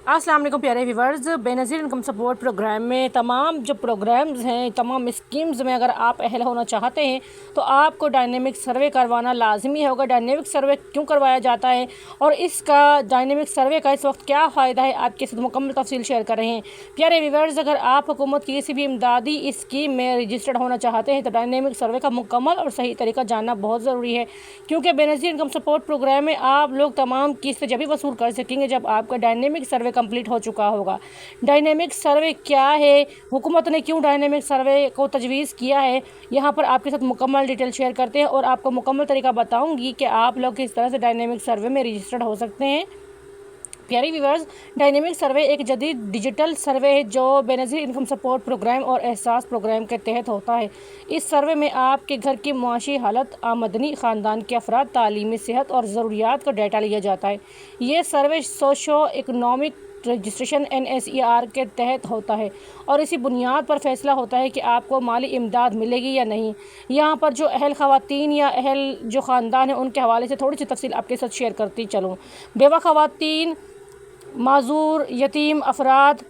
अस्सलाम वालेकुम प्यारे viewers. Benazir income support programme में तमाम जो प्रोग्राम्स हैं, तमाम स्कीम्स में अगर आप अहल होना चाहते हैं तो आपको डायनेमिक सर्वे करवाना लाजमी होगा। डायनेमिक सर्वे क्यों करवाया जाता है और इसका डायनेमिक सर्वे का इस वक्त क्या फ़ायदा है, आपके साथ मुकम्मल तफसील शेयर कर रहे हैं। प्यारे व्यूवर्स, अगर आप हुकूमत की किसी भी इमदादी स्कीम में रजिस्टर्ड होना चाहते हैं तो डायनेमिक सर्वे का मुकम्मल और सही तरीका जानना बहुत ज़रूरी है, क्योंकि बेनज़ीर इनकम सपोर्ट प्रोग्राम में आप लोग तमाम किस्तें जब भी वसूल कर सकेंगे जब आपका डायनेमिक सर्वे कंप्लीट हो चुका होगा। डायनेमिक सर्वे क्या है, हुकूमत ने क्यों डायनेमिक सर्वे को तजवीज़ किया है, यहाँ पर आपके साथ मुकम्मल डिटेल शेयर करते हैं और आपको मुकम्मल तरीका बताऊंगी कि आप लोग किस तरह से डायनेमिक सर्वे में रजिस्टर्ड हो सकते हैं। प्यारी व्यूवर्स, डायनेमिक सर्वे एक जदीद डिजिटल सर्वे है जो बेनज़ीर इनकम सपोर्ट प्रोग्राम और एहसास प्रोग्राम के तहत होता है। इस सर्वे में आपके घर की मुआशी हालत, आमदनी, ख़ानदान के अफराद, तालीमी, सेहत और ज़रूरियात का डाटा लिया जाता है। ये सर्वे सोशो इकनॉमिक रजिस्ट्रेशन NSER के तहत होता है और इसी बुनियाद पर फैसला होता है कि आपको माली इमदाद मिलेगी या नहीं। यहाँ पर जो अहल ख़वातीन या अहल जो ख़ानदान है उनके हवाले से थोड़ी सी तफसील आपके साथ शेयर करती चलूँ। बेवा ख़वातीन, माजूर यतीम अफराद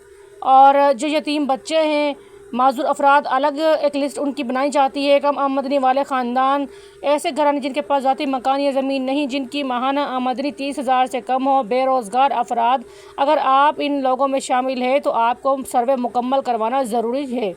और जो यतीम बच्चे हैं, माजूर अफराद अलग एक लिस्ट उनकी बनाई जाती है। कम आमदनी वाले ख़ानदान, ऐसे घराने जिनके पास ज़ाती मकान या ज़मीन नहीं, जिनकी माहाना आमदनी 30,000 से कम हो, बेरोज़गार अफराद, अगर आप इन लोगों में शामिल हैं तो आपको सर्वे मुकम्मल करवाना ज़रूरी है,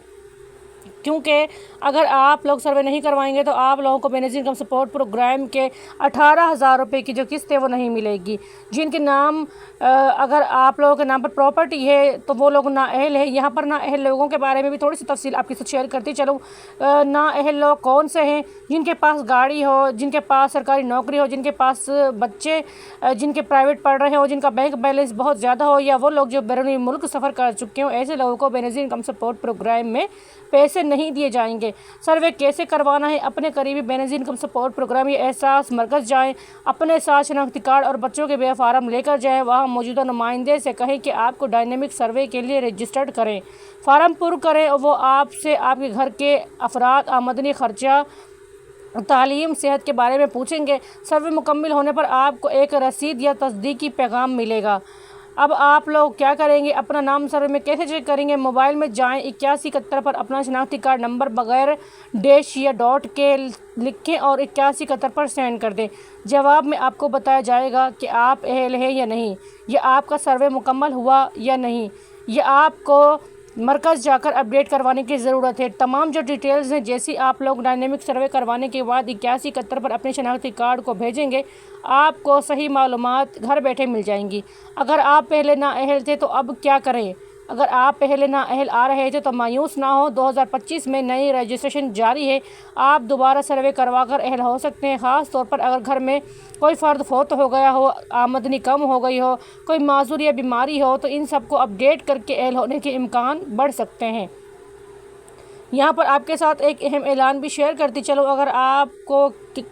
क्योंकि अगर आप लोग सर्वे नहीं करवाएंगे तो आप लोगों को बेनज़ीर इनकम सपोर्ट प्रोग्राम के 18,000 रुपये की जो किस्त है वो नहीं मिलेगी। जिनके नाम अगर आप लोगों के नाम पर प्रॉपर्टी है तो वो लोग नाअहल है। यहाँ पर नाअहल लोगों के बारे में भी थोड़ी सी तफसील आपके साथ शेयर करती चलूँ। नाअहल लोग कौन से हैं? जिनके पास गाड़ी हो, जिनके पास सरकारी नौकरी हो, जिनके पास बच्चे जिनके प्राइवेट पढ़ रहे हो, जिनका बैंक बैलेंस बहुत ज़्यादा हो, या वो लोग जो बैरून मुल्क सफ़र कर चुके हो, ऐसे लोगों को बेनज़ीर इनकम सपोर्ट प्रोग्राम में पैसे नहीं दिए जाएंगे। सर्वे कैसे करवाना है? अपने करीबी बेनज़ीर इनकम सपोर्ट प्रोग्राम या एहसास मरकज़ जाएं, अपने साथ शनाख्ती कार्ड और बच्चों के बे फार्म लेकर जाएं। वहाँ मौजूदा नुमाइंदे से कहें कि आपको डायनेमिक सर्वे के लिए रजिस्टर्ड करें, फार्म पुर करें और वो आपसे आपके घर के अफराद, आमदनी, खर्चा, तालीम, सेहत के बारे में पूछेंगे। सर्वे मुकम्मल होने पर आपको एक रसीद या तस्दीकी पैगाम मिलेगा। अब आप लोग क्या करेंगे? अपना नाम सर्वे में कैसे चेक करेंगे? मोबाइल में जाएं, 8171 पर अपना शनाख्ती कार्ड नंबर बगैर डैश या डॉट के लिखें और 8171 पर सेंड कर दें। जवाब में आपको बताया जाएगा कि आप अहल हैं या नहीं, या आपका सर्वे मुकम्मल हुआ या नहीं, या आपको मरकज़ जाकर अपडेट करवाने की ज़रूरत है। तमाम जो डिटेल्स हैं, जैसी आप लोग डायनेमिक सर्वे करवाने के बाद 8171 पर अपने शनाख्ती कार्ड को भेजेंगे, आपको सही मालूमात घर बैठे मिल जाएंगी। अगर आप पहले नाअहल थे तो अब क्या करें? अगर आप पहले नाअहल आ रहे थे तो मायूस ना हो, 2025 में नई रजिस्ट्रेशन जारी है। आप दोबारा सर्वे करवा कर अहल हो सकते हैं। ख़ास तौर पर अगर घर में कोई फ़र्द फौत हो गया हो, आमदनी कम हो गई हो, कोई माजूर या बीमारी हो, तो इन सबको अपडेट करके अहल होने के इम्कान बढ़ सकते हैं। यहाँ पर आपके साथ एक अहम ऐलान भी शेयर करती चलो। अगर आपको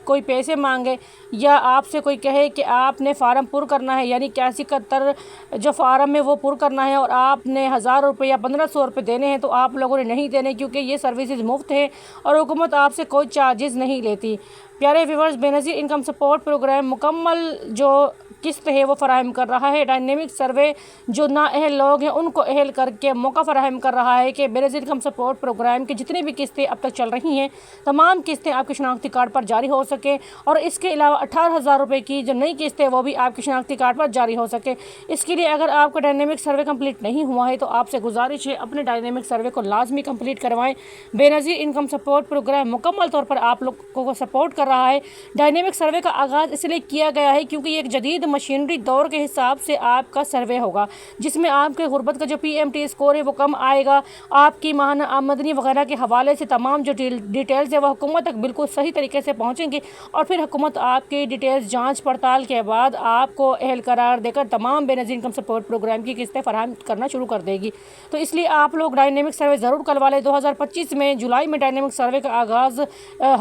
कोई पैसे मांगे या आपसे कोई कहे कि आपने फ़ार्म पुर करना है, यानी 8171 जो फ़ार्म है वो पुर करना है और आपने 1,000 रुपये या 1,500 रुपये देने हैं, तो आप लोगों ने नहीं देने, क्योंकि ये सर्विसेज मुफ्त है और हुकूमत आपसे कोई चार्जेस नहीं लेती। प्यारे viewers, Benazir income support programme मुकम्मल जो किस्त है वो फ़राहम कर रहा है। डायनेमिक सर्वे जो नाअहल लोग हैं उनको अहल करके मौका फ़राहम कर रहा है कि बेनज़ीर इनकम सपोर्ट प्रोग्राम की जितनी भी किस्तें अब तक चल रही हैं, तमाम किस्तें आपके शनाख्ती कार्ड पर जारी हो सके और इसके अलावा 18,000 रुपये की जो नई किस्त है वो भी आपके शनाख्ती कार्ड पर जारी हो सके। इसके लिए अगर आपका डायनेमिक सर्वे कंप्लीट नहीं हुआ है तो आपसे गुजारिश है, अपने डायनेमिक सर्वे को लाजमी कंप्लीट करवाएं। बेनज़ीर इनकम सपोर्ट प्रोग्राम मुकम्मल तौर पर आप लोगों को सपोर्ट कर रहा है। डायनेमिक सर्वे का आगाज़ इसलिए किया गया है क्योंकि ये एक जदीद मशीनरी दौर के हिसाब से आपका सर्वे होगा, जिसमें आपके गुर्बत का जो PMT स्कोर है वो कम आएगा। आपकी माहाना आमदनी वगैरह के हवाले से तमाम जो डिटेल्स है वह हुकूमत तक बिल्कुल सही तरीके से पहुँचेंगी और फिर हुकूमत आपकी डिटेल्स जांच पड़ताल के बाद आपको अहल करार देकर तमाम बेनज़ीर इनकम सपोर्ट प्रोग्राम की किस्तें फराहम करना शुरू कर देगी। तो इसलिए आप लोग डायनेमिक सर्वे ज़रूर करवा लें। 2025 में जुलाई में डायनेमिक सर्वे का आगाज़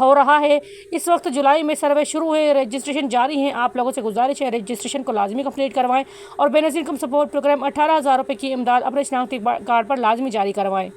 हो रहा है। इस वक्त जुलाई में सर्वे शुरू है, रजिस्ट्रेशन जारी है। आप लोगों से गुजारिश है रजिस्ट्रेशन को लाजमी कंप्लीट करवाएं और बेनज़ीर इनकम सपोर्ट प्रोग्राम 18,000 रुपये की इमदाद अपने शनाख्ती कार्ड पर लाजमी जारी करवाएं।